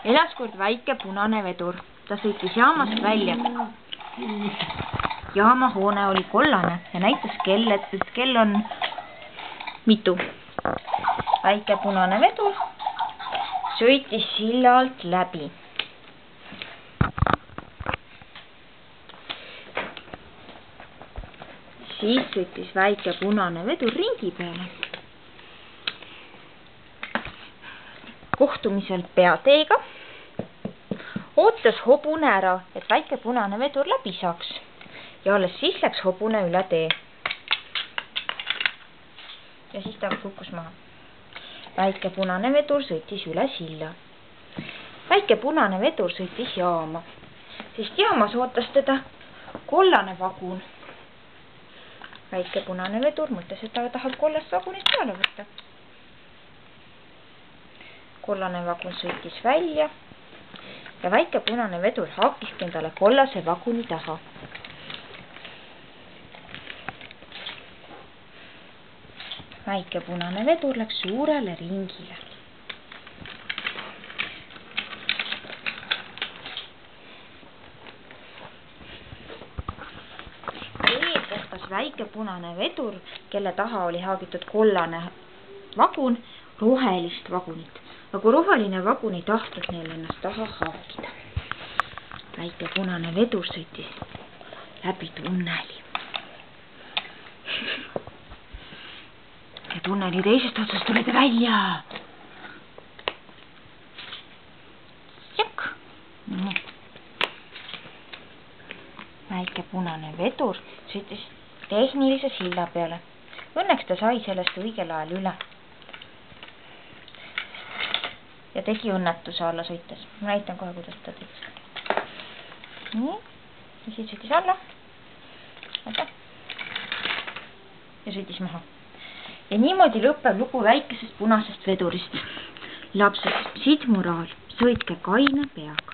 elas kord väike punane vedur. Ta sõitis jaamast välja. Jaamahoone oli kollane ja näitas kell, et kell on mitu. Väike punane vedur sõitis silla alt läbi. Siis sõitis väike punane vedur ringi peale. Kohtumisel peateega ootas hobune ära, et väike punane vedur läbi saaks ja alles siis läks hobune üle tee. Ja siis ta kukkus maha. Väike punane vedur sõitis üle silla. Väike punane vedur sõitis jaama, sest jaamas ootas teda kollane vagun. Väike punane vedur mõtles, et ta tahab kollast vagunist peale võtta. Kollane vagun sõitis välja ja väike punane vedur haakiski endale kollase vaguni taha. Väike punane vedur läks suurele ringile. Väike punane vedur, kelle taha oli haagitud kollane vagun, rohelist vagunit. Aga roheline vagun ei tahtnud neil ennast taha haakida. Väike punane vedur sõitis läbi tunneli. Ja tunneli teisest otsast tuli ta välja. Jakk. Väike punane vedur sõitis tehnilise silla peale. Õnneks ta sai sellest õigel ajal üle. Ja tegi õnnetuse alla sõites. Ma näitan kohe, kuidas ta tegi. Nii. Ja siis sõitis alla. Ja sõitis maha. Ja niimoodi lõpeb lugu väikesest punasest vedurist. Lapsed, siit moraal. Sõitke kaine peaga.